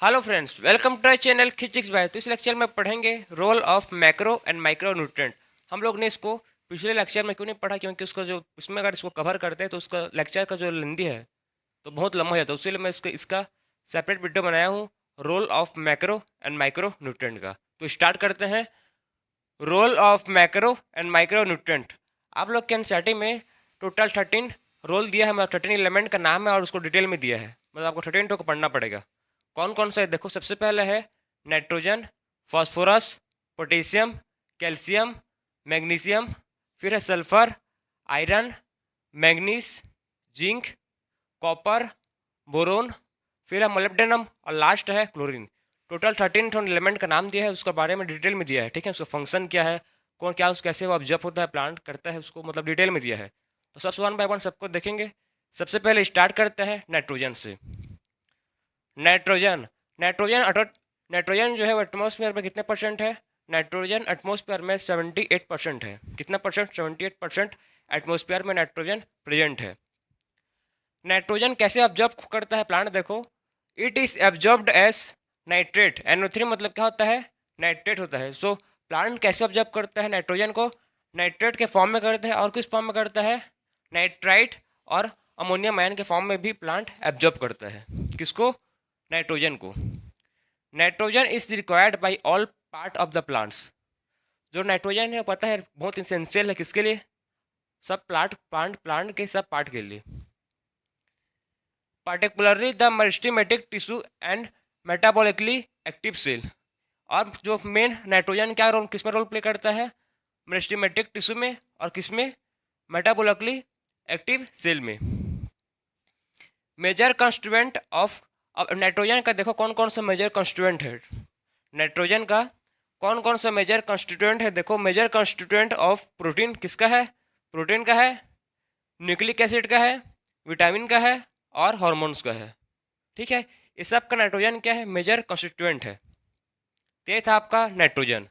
Hello friends, welcome to channel खिचिक्स बाय। तो इस लेक्चर में पढ़ेंगे role of macro and micro nutrient. हम लोग ने इसको पिछले लेक्चर में क्यों नहीं पढ़ा, क्योंकि उसका जो इसमें अगर इसको कवर करते हैं तो उसका लेक्चर का जो लेंदी है तो बहुत लंबा हो जाता है। उसीलिए मैं इसका सेपरेट वीडियो बनाया हूँ, role of macro and micro nutrient का। तो स्टार्ट करते हैं। Role of macro and micro nutrient. आप लोग के एनसीईआरटी में टोटल 13 रोल दिया है, मतलब 13 एलिमेंट का नाम है और उसको डिटेल में दिया है, मतलब आपको 13 को पढ़ना पड़ेगा। कौन कौन सा है देखो। सबसे पहले है nitrogen, phosphorus, potassium, calcium, magnesium. फिर है sulphur, iron, manganese, zinc, copper, boron. फिर है मोलिब्डेनम और लास्ट है क्लोरीन। टोटल 13 एलिमेंट का नाम दिया है, उसके बारे में डिटेल में दिया है। ठीक है, उसका फंक्शन क्या है, कौन क्या कैसे वो ऑब्जर्व होता है, प्लांट करता है उसको, मतलब डिटेल में दिया है। तो सबसे वन बाय वन सबको देखेंगे। सबसे पहले स्टार्ट करते हैं नाइट्रोजन से। नाइट्रोजन नाइट्रोजन नाइट्रोजन जो है वो एटमोसफेयर में कितने परसेंट है? नाइट्रोजन एटमोसफेयर में 78% है। कितना परसेंट? 78% एटमोसफेयर में नाइट्रोजन प्रेजेंट है। नाइट्रोजन कैसे ऑब्जर्व करता है प्लांट? देखो, it is absorbed as nitrate. NO3 मतलब क्या होता है? नाइट्रेट होता है। सो प्लांट कैसे ऑब्जर्व करता है नाइट्रोजन को? नाइट्रेट के फॉर्म में करता है। और किस फॉर्म में करता है? नाइट्राइट और अमोनियम आयन के फॉर्म में भी प्लांट एब्जॉर्ब करता है। किसको? नाइट्रोजन को। Nitrogen is required by all part of the plants. जो नाइट्रोजन है पता है बहुत इसेंशियल है किसके लिए? सब प्लांट के सब पार्ट के लिए। Particularly the meristematic tissue and metabolically active cell. और जो मेन नाइट्रोजन क्या रोल, किस में रोल प्ले करता है? मेरिस्टेमेटिक टिश्यू में और किस में? मेटाबॉलिकली एक्टिव सेल में। मेजर कंस्टिट्यूएंट ऑफ नाइट्रोजन का देखो कौन कौन सा मेजर कंस्टिट्यूएंट है नाइट्रोजन का। कौन कौन सा मेजर कंस्टिट्यूएंट है देखो। मेजर कंस्टिट्यूएंट ऑफ प्रोटीन किसका है? प्रोटीन का है, न्यूक्लिक एसिड का है, विटामिन का है और हार्मोन्स का है। ठीक है, ये सब का नाइट्रोजन क्या है? मेजर कंस्टिट्यूएंट है। तो ये था आपका नाइट्रोजन।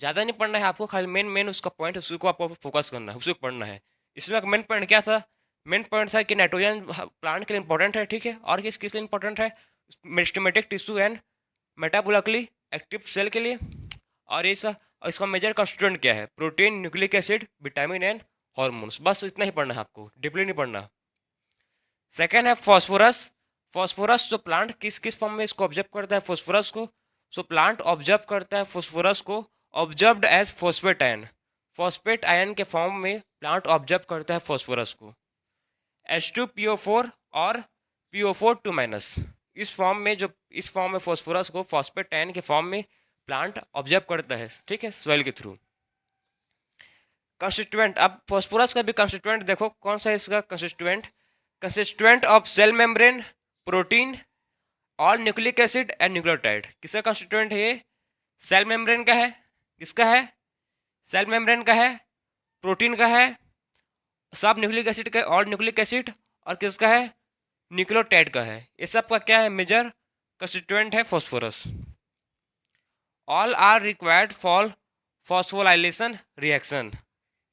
ज़्यादा नहीं पढ़ना है आपको, खाली मेन मेन उसका पॉइंट उसी को आपको फोकस करना है, उसी को पढ़ना है। इसमें मेन पॉइंट क्या था? मेन पॉइंट था कि नाइट्रोजन प्लांट के लिए इंपॉर्टेंट है। ठीक है, और किस लिए इंपॉर्टेंट है? Meristematic tissue and metabolically active cell के लिए। और इसका मेजर कंस्टिट्यूएंट क्या है? Protein, nucleic acid, vitamin and hormones. बस इतना ही पढ़ना है आपको, डीपली नहीं पढ़ना। सेकेंड है फॉस्फोरस। फॉस्फोरस जो प्लांट किस किस फॉर्म में इसको ऑब्जर्व करता है फॉस्फोरस को? सो प्लांट ऑब्जर्व करता है फॉस्फोरस को observed as phosphate ion. Phosphate ion के फॉर्म में प्लांट ऑब्जर्व करता है फॉस्फोरस को। H2PO4 और PO4 2-। इस फॉर्म में फॉस्फोरस को फॉस्फेट आयन के फॉर्म में प्लांट ऑब्जर्व करता है। ठीक है, सॉइल के थ्रू। कंस्टिट्यूएंट, अब फॉस्फोरस का भी कंस्टिट्यूएंट देखो कौन सा है इसका constituent. Constituent of cell membrane, protein और न्यूक्लिक एसिड एंड न्यूक्लियोटाइड। किसका कंस्टिट्यूएंट है ये? सेल मेम्ब्रेन का है। किसका है? सेल मेम्ब्रेन का है, प्रोटीन का है, सब न्यूक्लिक एसिड का और न्यूक्लिक एसिड, और किसका है? न्यूक्लियोटाइड का है। ये सब का क्या है? मेजर कंस्टिट्यूएंट है phosphorus. All are required for phosphorylation reaction.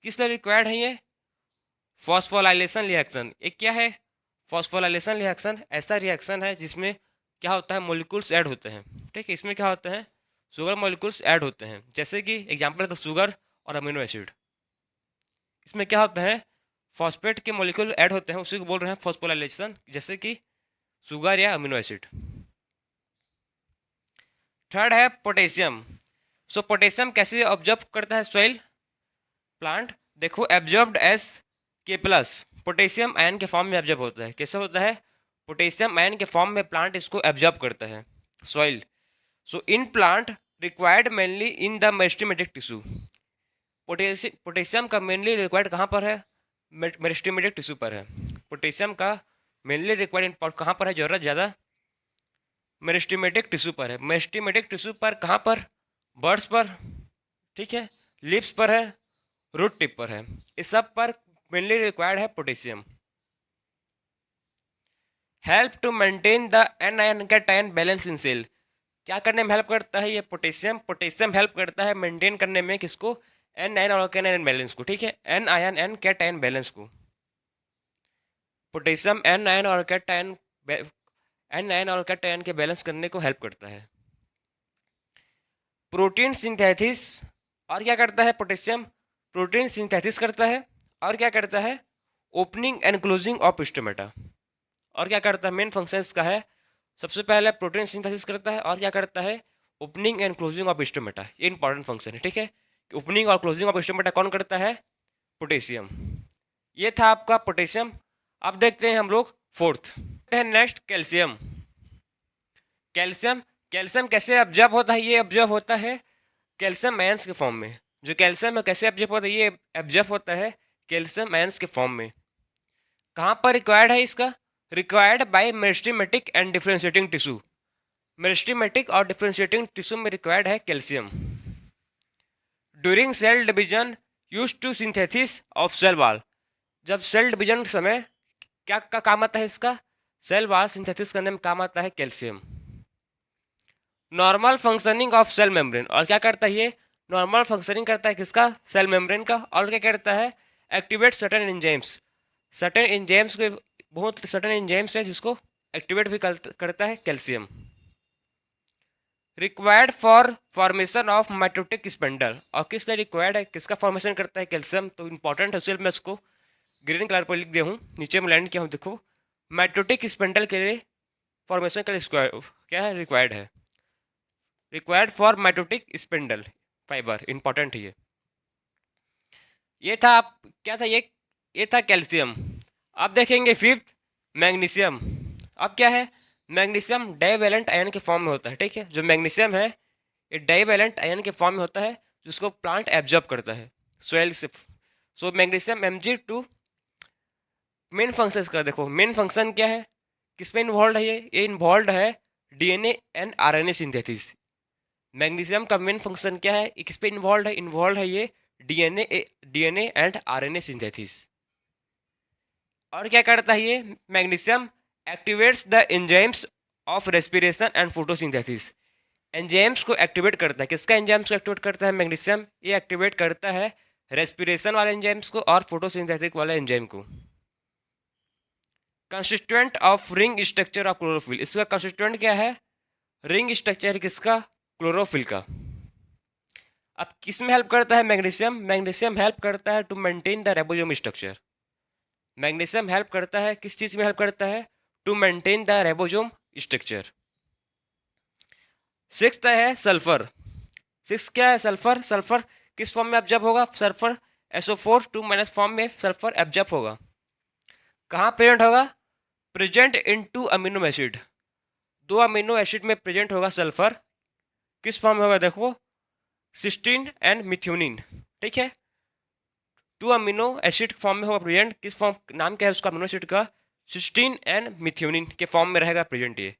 किस लिए रिक्वायर्ड है ये? Phosphorylation reaction. एक क्या है? फॉस्फोराइलेशन रिएक्शन ऐसा रिएक्शन है जिसमें क्या होता है? मॉलिक्यूल्स ऐड होते हैं। ठीक है, इसमें क्या होते हैं? शुगर मॉलिक्यूल्स ऐड होते हैं। जैसे कि एग्जांपल है तो शुगर और अमीनो एसिड। इसमें क्या होता है? फॉस्फेट के मॉलिक्यूल ऐड होते हैं, उसी को बोल रहे हैं फॉस्फोराइलेशन, जैसे कि शुगर या अमीनो एसिड। थर्ड है पोटेशियम। सो पोटेशियम कैसे ऑब्जर्व करता है सॉइल प्लांट? देखो, absorbed as K+। Potassium ion के फॉर्म में एब्जॉर्ब होता है। कैसे होता है? पोटेशियम आयन के फॉर्म में प्लांट इसको एब्जॉर्ब करता है soil. So in plant required mainly in the meristematic tissue. Potassium का मेनली रिक्वायर्ड कहाँ पर है? मेरिस्टेमेटिक टिश्यू पर है। पोटेशियम का मेनली रिक्वायर्ड कहाँ पर है? जरूरत ज़्यादा मेरिस्टेमेटिक टिश्यू पर है। मेरिस्टेमेटिक टिश्यू पर कहाँ पर? बर्ड्स पर, ठीक है, लिप्स पर है, रूट टिप पर है। इस सब पर मेनली रिक्वायर्ड है potassium. Help to maintain the an cation balance in cell. क्या करने में हेल्प करता है ये पोटेशियम? पोटेशियम हेल्प करता है मेंटेन करने में किसको? एन आयन और कैटायन बैलेंस को। ठीक है, anion an cation balance को। पोटेशियम एन आयन और कैटायन एन आयन और कैटायन के बैलेंस करने को हेल्प करता है। प्रोटीन सिंथेसिस और क्या करता है पोटेशियम, प्रोटीन सिंथेसिस करता है और क्या करता है opening and closing of stomata. और क्या करता है मेन फंक्शन इसका है, सबसे पहले प्रोटीन सिंथेसिस करता है और क्या करता है opening and closing of stomata. ये इंपॉर्टेंट फंक्शन है, ठीक है। ओपनिंग और क्लोजिंग ऑफ स्टोमेटा कौन करता है, पोटेशियम। ये था आपका पोटेशियम। अब देखते हैं हम लोग फोर्थ है नेक्स्ट कैल्शियम। कैल्शियम, कैल्शियम कैसे ऑब्जर्व होता है, ये ऑब्जर्व होता है कैल्शियम आयंस के फॉर्म में। जो कैल्शियम है कैसे ऑब्जर्व होता है, ये ऑब्जर्व होता है कैल्शियम आयंस के फॉर्म में। कहाँ पर रिक्वायर्ड है इसका, required by meristematic and differentiating tissue. Meristematic और डिफरेंशिएटिंग टिश्यू में रिक्वायर्ड है calcium. During cell division use to synthesis of cell wall. जब सेल डिवीजन के समय क्या का काम आता है इसका, सेल वॉल सिंथेसिस करने में काम आता है calcium. Normal functioning of cell membrane, और क्या करता है ये नॉर्मल फंक्शनिंग करता है किसका, सेल मेम्ब्रेन का। और क्या करता है activate certain enzymes, certain enzymes के बहुत सर्टेन एंजाइम्स है जिसको एक्टिवेट भी करता है calcium. Required for formation of mitotic spindle, और किस लिए रिक्वायर्ड है, किसका फॉर्मेशन करता है कैल्शियम, तो इंपॉर्टेंट है उसके लिए मैं उसको ग्रीन कलर पर लिख दिया हूँ, नीचे में लाइन किया हूँ देखो। माइटोटिक स्पेंडल के लिए फॉर्मेशन के लिए क्या है रिक्वायर्ड है, required for mitotic spindle fibre, important है ये था आप क्या था ये था कैल्शियम। अब देखेंगे फिफ्थ मैग्नीशियम। अब क्या है, मैग्नीशियम डाइवेलेंट आयन के फॉर्म में होता है, ठीक है। जो मैग्नीशियम है ये डाइवेलेंट आयन के फॉर्म में होता है जिसको प्लांट एब्जॉर्ब करता है सोइल से। सो मैग्नीशियम Mg2 मेन फंक्शन इसका देखो, मेन फंक्शन क्या है, किसमें इन्वॉल्व है ये इन्वॉल्व है DNA and RNA synthesis. Magnesium का मेन फंक्शन क्या है, किस पे इन्वॉल्व है ये डीएनए एंड आरएनए सिंथेसिस। और क्या करता है ये magnesium activates the enzymes of respiration and photosynthesis. Enzymes को एक्टिवेट करता है, किसका एंजाइम्स को एक्टिवेट करता है मैग्नीशियम, ये एक्टिवेट करता है रेस्पिरेशन वाले एंजाइम्स को और फोटोसिंथेटिक वाले एंजाइम को। Constituent of ring structure of chlorophyll, इसका कंस्टिट्यूएंट क्या है, रिंग स्ट्रक्चर किसका, क्लोरोफिल का। अब किस में हेल्प करता है मैग्नीशियम, मैग्नीशियम हेल्प करता है to maintain the ribosome structure. Magnesium help करता है किस चीज में हेल्प करता है, to maintain the ribosome structure. Sixth है सल्फर। सिक्स क्या है सल्फर, सल्फर किस फॉर्म में एब्जॉर्ब होगा, सल्फर SO4 2- फॉर्म में सल्फर एब्जॉर्ब होगा। कहाँ प्रेजेंट होगा, present in 2 amino acid, 2 amino acid में प्रेजेंट होगा सल्फर। किस फॉर्म में होगा देखो, सिस्टीन एंड मिथ्योनिन, ठीक है। 2 अमीनो एसिड फॉर्म में होगा प्रेजेंट, किस फॉर्म, नाम क्या है उसका अमीनो एसिड का, सिस्टीन एंड मिथ्योनिन के फॉर्म में रहेगा प्रेजेंट ये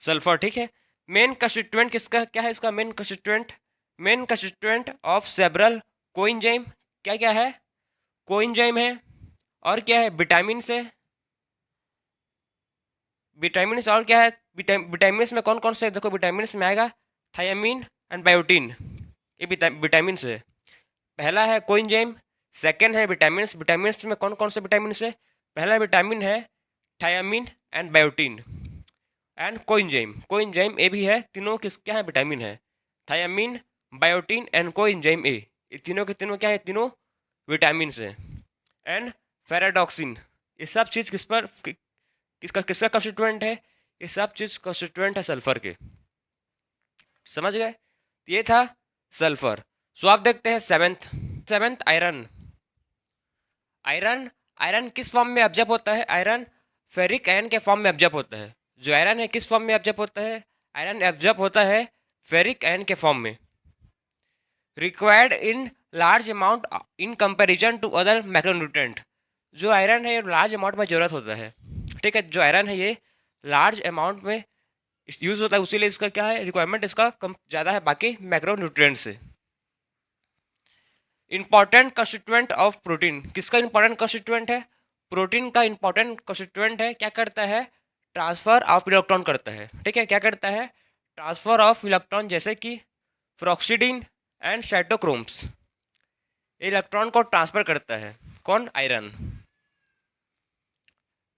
सल्फर, ठीक है। मेन कंस्टिट्यूएंट किसका क्या है, इसका main constituent of several coenzyme, क्या क्या है, कोएंजाइम है और क्या है विटामिन से, विटामिन और क्या है, विटामिन में कौन कौन से देखो, विटामिन में आएगा थायमीन एंड बायोटीन, ये विटामिन है। पहला है कोएंजाइम, सेकंड है विटामिन। विटामिन में कौन कौन से विटामिन है, पहला विटामिन है thiamine and biotin and coenzyme A भी है, तीनों किस क्या है विटामिन है, thiamine biotin and coenzyme A, ये तीनों के तीनों क्या है, तीनों विटामिन है। एंड फेराडॉक्सिन, ये सब चीज़ किस पर किसका किसका कंस्टिट्यूएंट है, ये सब चीज़ कंस्टिट्यूएंट है सल्फर के, समझ गए। ये था सल्फर। सो आप देखते हैं सेवेंथ आयरन। आयरन किस फॉर्म में एब्जॉर्ब होता है, आयरन फेरिक आयन के फॉर्म में एब्जॉर्ब होता है। जो आयरन है किस फॉर्म में एब्जॉर्ब होता है, आयरन एब्जॉर्ब होता है फेरिक आयन के फॉर्म में। Required in large amount in comparison to other macronutrient, जो आयरन है ये लार्ज अमाउंट में ज़रूरत होता है, ठीक है। जो आयरन है ये लार्ज अमाउंट में यूज़ होता है, उसी लिए इसका क्या है रिक्वायरमेंट इसका कम ज़्यादा है बाकी मैक्रोन्यूट्रिएंट से। इंपॉर्टेंट कंस्टिट्यूएंट ऑफ प्रोटीन, किसका इंपॉर्टेंट कंस्टिट्यूएंट है, प्रोटीन का इंपॉर्टेंट कंस्टिट्यूएंट है, क्या करता है ट्रांसफर ऑफ इलेक्ट्रॉन करता है, ठीक है। क्या करता है ट्रांसफर ऑफ इलेक्ट्रॉन, जैसे कि फ्रॉक्सीडिन एंड साइटोक्रोम्स, इलेक्ट्रॉन को ट्रांसफर करता है कौन, iron.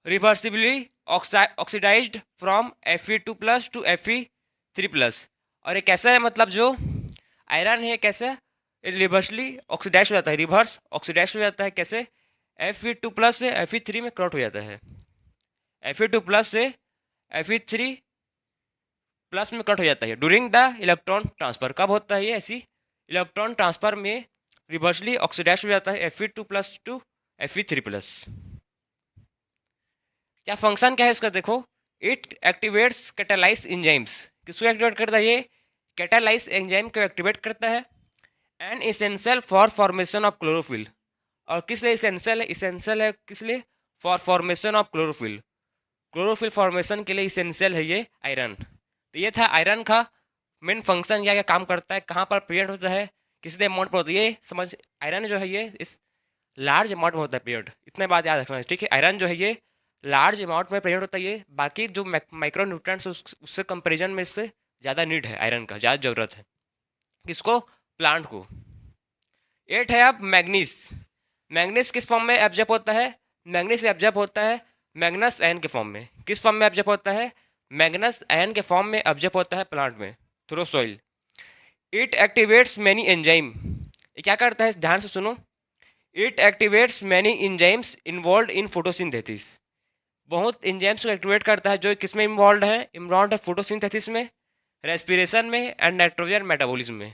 Reversibly oxidised from Fe2+ to Fe3+। और ये कैसा है, मतलब जो आयरन है कैसे रिवर्सली ऑक्सीडाइज हो जाता है, रिवर्स ऑक्सीडाइज हो जाता है कैसे, Fe2+ से Fe3 में कन्वर्ट हो जाता है, Fe2+ से Fe3+ में कट हो जाता है ड्यूरिंग द इलेक्ट्रॉन ट्रांसफर। कब होता है ये ऐसी इलेक्ट्रॉन ट्रांसफर में रिवर्सली ऑक्सीडाइज हो जाता है Fe2+ टू Fe3+। क्या फंक्शन क्या है इसका देखो, इट एक्टिवेट्स कैटालाइज एंजाइम्स। किसको एक्टिवेट करता है ये, कैटालाइज एंजाइम को एक्टिवेट करता है, and essential for formation of chlorophyll. और किस लिए इसेंशियल है, इसेंशियल है किस लिए, for formation of chlorophyll, chlorophyll formation के लिए इसेंशियल है ये आयरन। तो ये था आयरन का मेन फंक्शन, क्या क्या काम करता है, कहाँ पर प्रेजेंट होता है, किस अमाउंट में होता है, ये समझ। आयरन जो है ये इस लार्ज अमाउंट में होता है प्रेजेंट, इतने बात याद रखना है, ठीक है। आयरन जो है ये लार्ज अमाउंट में प्रेजेंट होता है, ये बाकी जो माइक्रो न्यूट्रिएंट्स उससे कंपेरिजन में इससे ज़्यादा नीड है आयरन का, ज़्यादा ज़रूरत है किसको, प्लांट को। 8 है अब मैग्नीज। मैग्नीज किस फॉर्म में एब्जॉर्ब होता है, मैग्नीज एब्जॉर्ब होता है मैग्नस आयन के फॉर्म में। किस फॉर्म में एब्जॉर्ब होता है, मैग्नस आयन के फॉर्म में एब्जॉर्ब होता है प्लांट में through soil. It activates many enzyme, ये क्या करता है ध्यान से सुनो, it activates many enzymes involve in photosynthesis. बहुत एंजाइम्स को एक्टिवेट करता है जो किस में इन्वॉल्व है फोटोसिंथेसिस में, रेस्पिरेशन में एंड नाइट्रोजन मेटाबॉलिज्म में।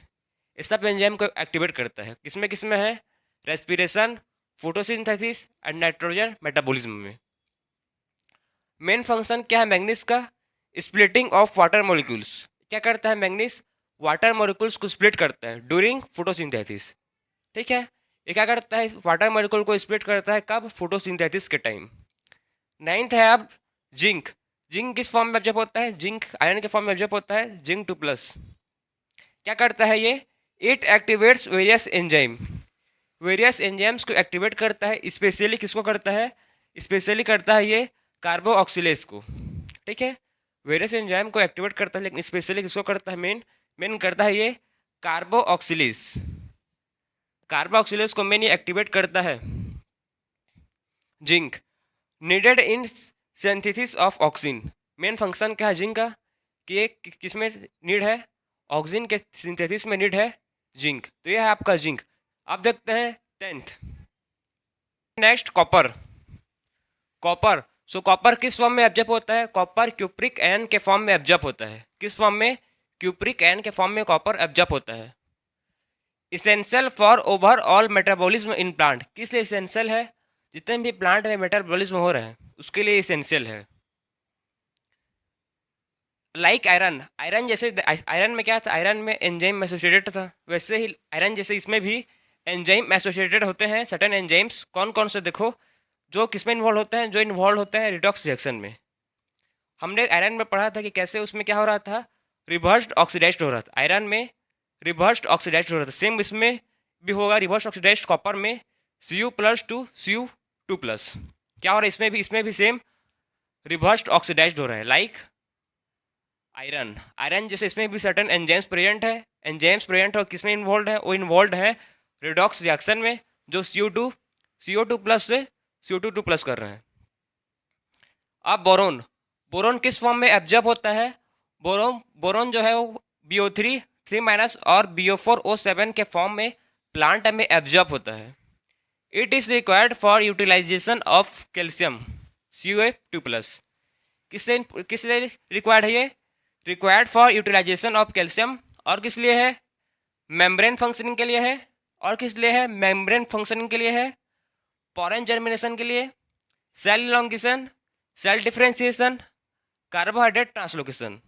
इस सब एंजाइम को एक्टिवेट करता है, किसमें है, respiration, photosynthesis and nitrogen metabolism में। मेन फंक्शन क्या है मैग्नीज का, स्प्लिटिंग ऑफ वाटर मॉलिक्यूल्स। क्या करता है मैग्नीज, वाटर मॉलिक्यूल्स को स्प्लिट करता है ड्यूरिंग फोटोसिंथेसिस, ठीक है। ये क्या करता है, वाटर मॉलिक्यूल को स्प्लिट करता है कब, फोटोसिंथेसिस के टाइम। 9th है अब जिंक। जिंक किस फॉर्म में एब्जॉर्ब होता है, जिंक आयरन के फॉर्म में एब्जॉर्ब होता है Zn2+। क्या करता है ये, it activates various enzyme, various enzymes को एक्टिवेट करता है, स्पेशली किसको करता है, स्पेशली करता है ये कार्बोऑक्सिलेज को, ठीक है। वेरियस एंजाइम को एक्टिवेट करता है लेकिन स्पेशली किसको करता है, मेन करता है ये कार्बोऑक्सिलेज। कार्बोऑक्सिलेज को मेन ये एक्टिवेट करता है zinc. Needed in synthesis of oxygen. Main function क्या है जिंक का, कि ये किसमें नीड है, ऑक्सीजन के सिंथेसिस में नीड है जिंक। तो ये है आपका जिंक। अब देखते हैं 10th। Next copper. कॉपर, सो कॉपर किस फॉर्म में एब्जॉर्ब होता है, कॉपर क्यूप्रिक आयन के फॉर्म में एब्जॉर्ब होता है। किस फॉर्म में, क्यूप्रिक आयन के फॉर्म में कॉपर एब्जॉर्ब होता है। Essential for overall metabolism in plant. किस लिए इसेंशियल है, जितने भी प्लांट में मेटाबॉलिज्म हो रहे हैं उसके लिए इसेंशियल है। लाइक आयरन, आयरन जैसे आयरन में क्या था, आयरन में एंजाइम एसोसिएटेड था, वैसे ही आयरन जैसे इसमें भी एंजाइम एसोसिएटेड होते हैं। सर्टेन एंजाइम्स कौन कौन से देखो, जो किसमें इन्वॉल्व होते हैं, जो इन्वॉल्व होते हैं रिडॉक्स रिएक्शन में। हमने आयरन में पढ़ा था कि कैसे उसमें क्या हो रहा था, रिवर्स्ड ऑक्सीडाइज्ड हो रहा था, आयरन में रिवर्स्ड ऑक्सीडाइज्ड हो रहा था। सेम इसमें भी होगा, रिवर्स ऑक्सीडाइज्ड कॉपर में Cu+ टू Cu2+। क्या हो रहा है इसमें भी सेम रिवर्स्ड ऑक्सीडाइज्ड हो रहा है लाइक आयरन। आयरन जैसे इसमें भी सर्टेन एंजाइम्स प्रेजेंट है, एंजाइम्स प्रेजेंट और किसमें इन्वॉल्व है, वो इन्वॉल्व है रिडॉक्स रिएक्शन में, जो CO2+ से CO2+ कर रहे हैं। अब बोरोन, बोरोन किस फॉर्म में एब्जॉर्ब होता है, बोरोन जो है वो BO3 और BO4O7 के फॉर्म में प्लांट में एब्जॉर्ब होता है। It is required for utilisation of calcium Ca2+। किस लिए रिक्वायर्ड है ये, required for utilisation of calcium, और किस लिए है, मेम्ब्रेन फंक्शनिंग के लिए है, और किस लिए है, मेम्ब्रेन फंक्शनिंग के लिए है, पोरेन जर्मिनेशन के लिए, cell elongation, cell differentiation, carbohydrate translocation,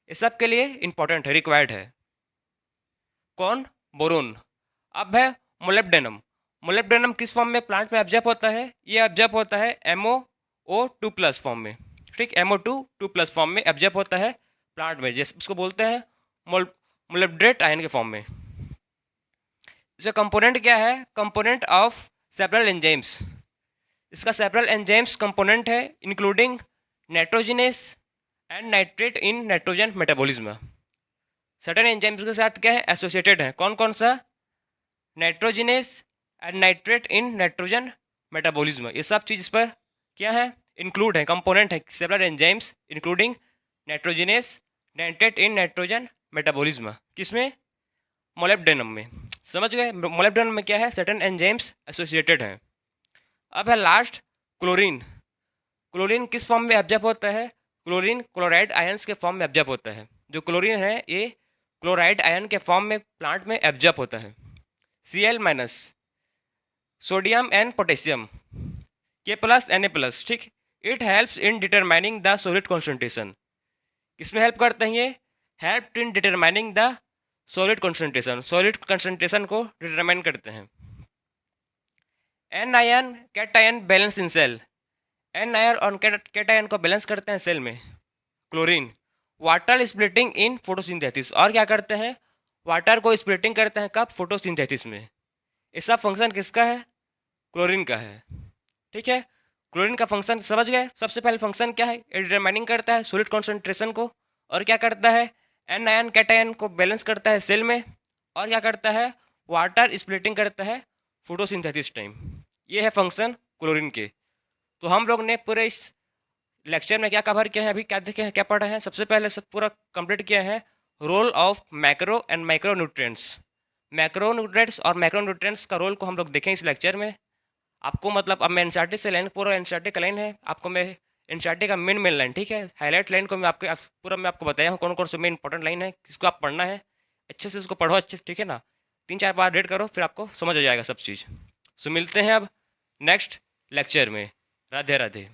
ये सब के लिए इंपॉर्टेंट है, रिक्वायर्ड है। कौन, बोरोन। अब है मोलिब्डेनम। मोलिब्डेनम किस फॉर्म में प्लांट में एब्जॉर्ब होता है, ये एब्जॉर्ब होता है MoO2+ फॉर्म में, ठीक, MO2+ फॉर्म में एब्जॉर्ब होता है प्लांट में, जैसे उसको बोलते हैं मोलिब्डेट आयन के फॉर्म में। इसका कंपोनेंट क्या है, कंपोनेंट ऑफ सेवरल एंजाइम्स। इसका सेवरल एंजाइम्स कंपोनेंट है including nitrogenous and nitrate in nitrogen metabolism. Certain enzymes के साथ क्या है, एसोसिएटेड है, कौन कौन सा, nitrogenous and nitrate in nitrogen metabolism. ये सब चीज़ इस पर क्या है, इंक्लूड है, कंपोनेंट है several enzymes including nitrogenous nitrate in nitrogen metabolism, किसमें? मोलिब्डेनम में। समझ गए? मोलिब्डेनम में क्या है? सर्टेन एंजाइम्स एसोसिएटेड हैं। अब है लास्ट क्लोरीन। क्लोरीन किस फॉर्म में एब्जॉर्ब होता है? क्लोरीन क्लोराइड आयंस के फॉर्म में एब्जॉर्ब होता है। जो क्लोरीन है ये क्लोराइड आयन के फॉर्म में प्लांट में एब्जॉर्ब होता है। Cl minus, sodium and potassium, K plus Na+, ठीक। It helps in determining the solid concentration. किसमें हेल्प करते हैं ये? Help in determining the solid concentration, solid concentration को डिटरमाइन करते हैं। An ion cation balance in cell, anion और cation को बैलेंस करते हैं सेल में chlorine. Water splitting in photosynthesis, और क्या करते हैं? वाटर को स्प्लिटिंग करते हैं कब? फोटोसिंथेसिस में। इसका फंक्शन किसका है? क्लोरीन का है, ठीक है। क्लोरीन का फंक्शन समझ गए? सबसे पहले फंक्शन क्या है? डिटरमाइनिंग करता है सॉलिड कॉन्सेंट्रेशन को, और क्या करता है? एन आयन कैटायन को बैलेंस करता है सेल में, और क्या करता है? वाटर स्प्लिटिंग करता है फोटोसिंथेसिस टाइम। ये है फंक्शन क्लोरीन के। तो हम लोग ने पूरे इस लेक्चर में क्या कवर किया है, अभी क्या देखे हैं, क्या पढ़ा है? सबसे पहले सब पूरा कंप्लीट किया है role of macro and micro nutrients. Macro nutrients और माइक्रो न्यूट्रिएंट्स का रोल को हम लोग देखें इस लेक्चर में। आपको मतलब अब मैं एनसीईआरटी से लाइन, पूरा एनसीईआरटी का लाइन है, आपको मैं एनसीईआरटी का मेन लाइन, ठीक है, हाईलाइट लाइन को मैं पूरा मैं आपको बताया हूँ कौन कौन से मेन इंपॉर्टेंट लाइन है, जिसको आप पढ़ना है अच्छे से, उसको पढ़ो अच्छे से, ठीक है ना। 3-4 बार रीड करो, फिर आपको समझ आ जाएगा सब चीज़। सो मिलते हैं अब नेक्स्ट लेक्चर में। राधे राधे।